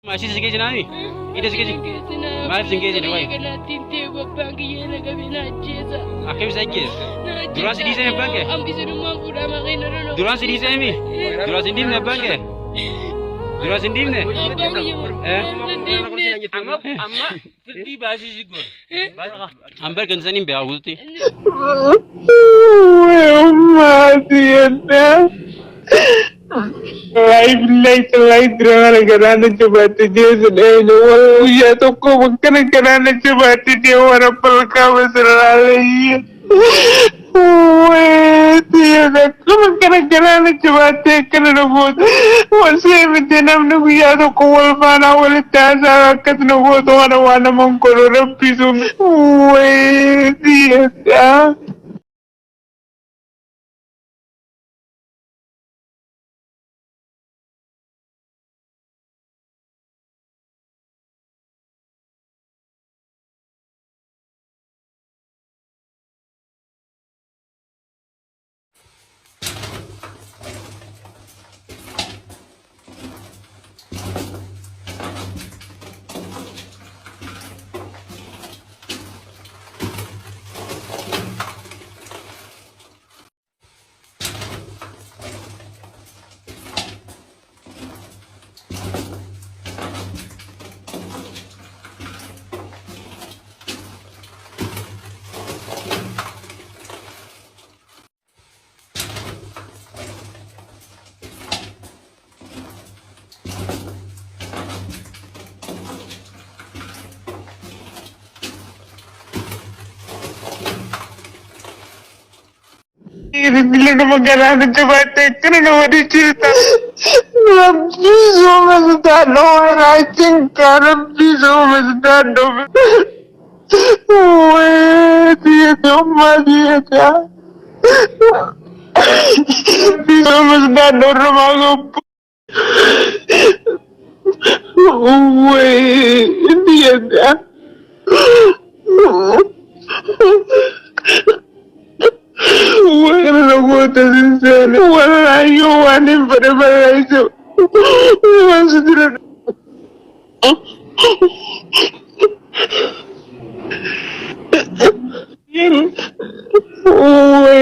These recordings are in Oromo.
Masih sikit je nani. Ida sikit je. Maaf sikit je wai. Akem sikit. Durang sidi saya bangke. Durang sidi saya mi. Durang sidi na bangke. Durang sidi ne. Amma firdi baasi sigur. Amber kan sanin be awuti. Life life life drama karana coba tujuh sudah ya toko bukan karana coba tujuh orang pelka besar lagi. Wah, tiada kamu karana coba tujuh karana buat masih menjenam nunggu ya toko wal mana wal tasa kat nunggu tu wana mengkoro rapisu. Wah, tiada. Bila nama kerana coba tekan nama dicerita. Rabbi semua sudah doa racing Rabbi semua sudah doa. Weh dia cuma dia dah. Rabbi semua sudah doa rumah aku. Weh dia dah. Bueno, no puedo estar sincero. Bueno, yo van a para eso. Vamos a tirar. Uy,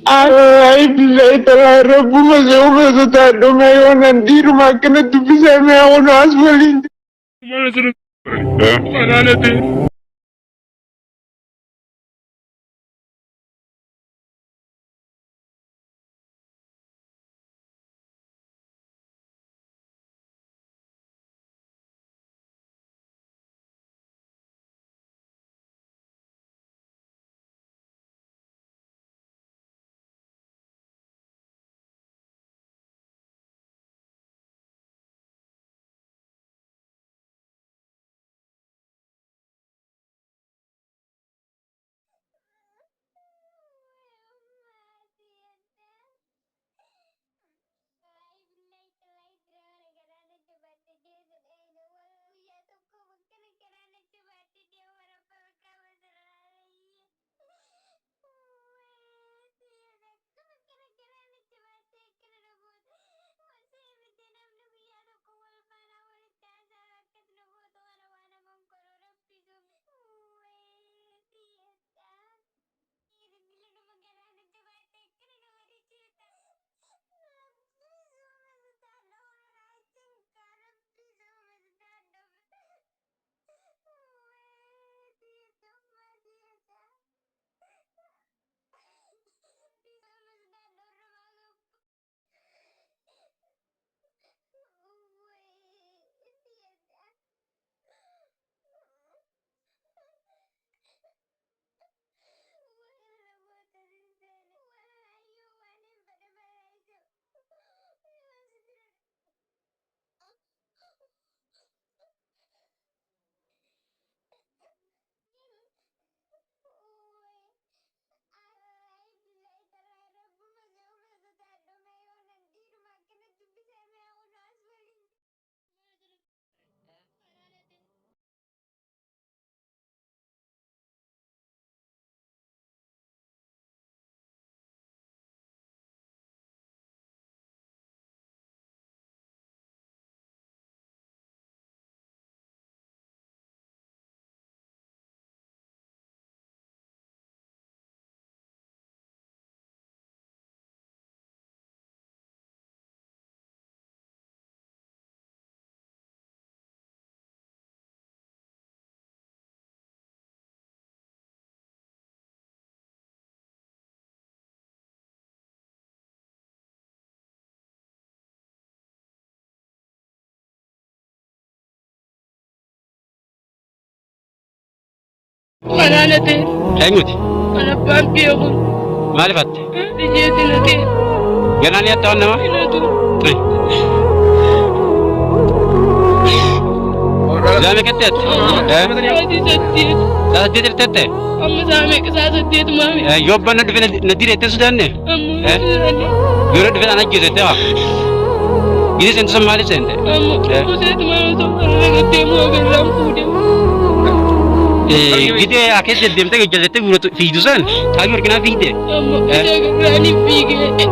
ay, bisa telah rabu masih umur sudah dong ayo nanti rumah kena tu bisa me aku nas balik. Mana sudah? Mana nanti? Mana te, Eenyuti? mana pampi ako. Maaliif hatte? Ijjeeti na te, Ganaan yatta waan nama? inatu. Zaame ketti hatte? Ati sattiet, Saa saddeet irtette? amma saame saa sattiet maami. Yoo abbaan na dhufe na direette sodaanne? Amma jirani, Yoo na dhufe na ajjeesette waa? Gidi seente san maaliif seente? amma kuseetu maama tokko irra deemu ofirraan fuudhe. Gidi akeessa deddeemtee gajjallattee fiigdu san taa'ii warqinaa fiigde? Amma ija garraanii fiigee,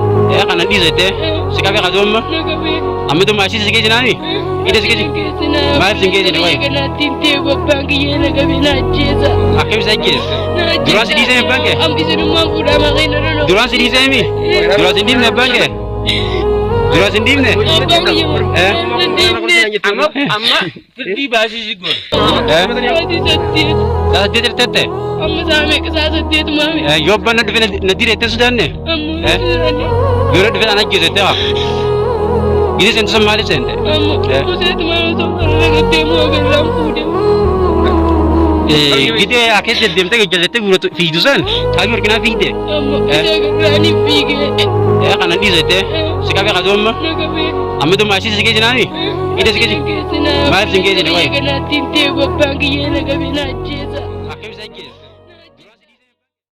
Kana dhiisette? Si qabee qadoomma? na qabee. Amma tu maashii si geejjinaani? Ida si geejjin? Maaliif si geejjine wayi? Kanaatiin ta'e babbaan kiyyee na qabee na ajjeesa. Akkam isa ajjeese? Duraan si dhiisee abbaan kee? Hambisuudhumaan fuudhaa maqeen irra Duraan si dhiisee mi? Duraan si hin dhiifne abbaan kee? Duraan si hin dhiifne? Abbaan kiyya deemnee amma firdii baasisii godhu. ati sattiet Saa saddeet irtette? amma saame saa sattiet maami. Yoo abbaan na dhufe na direette sodaanne? Amma jirani, Yoo na dhufe na ajjeesette waa? Gidi seente san maaliif seente? amma kuseetu maama tokko irra deemu ofirraan fuudhe. Gidi akeessa deddeemtee gajjallattee fiigdu san taa'ii warqinaa fiigde? Amma ija garraanii fiigee, Kana dhiisette? Si qabee qadoomma? na qabee. Amma tu maashii si geejjinaani? Ida si geejjin? Maaliif si hin geejjine wayi? Kanaatiin ta'e babbaan kiyyee na qabee na ajjeesa.